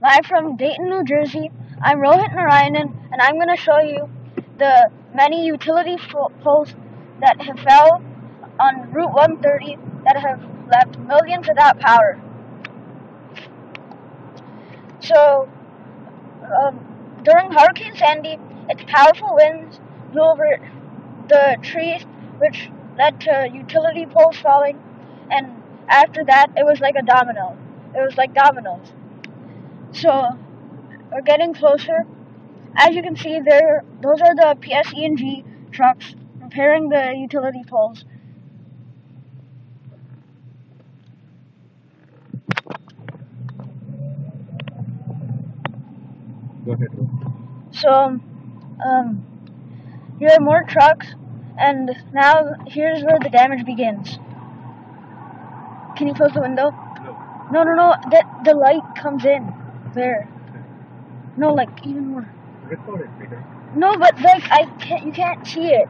Live from Dayton, New Jersey, I'm Rohit Narayanan, and I'm going to show you the many utility poles that have fell on Route 130 that have left millions without power. So, during Hurricane Sandy, its powerful winds blew over the trees, which led to utility poles falling, and after that, it was like a domino. It was like dominoes. So, we're getting closer. As you can see there, those are the PSE&G trucks repairing the utility poles. Go ahead. So, here are more trucks, and now here's where the damage begins. Can you close the window? No. No. The light comes in there. No, like even more. Record it, Peter. No, but like you can't see it.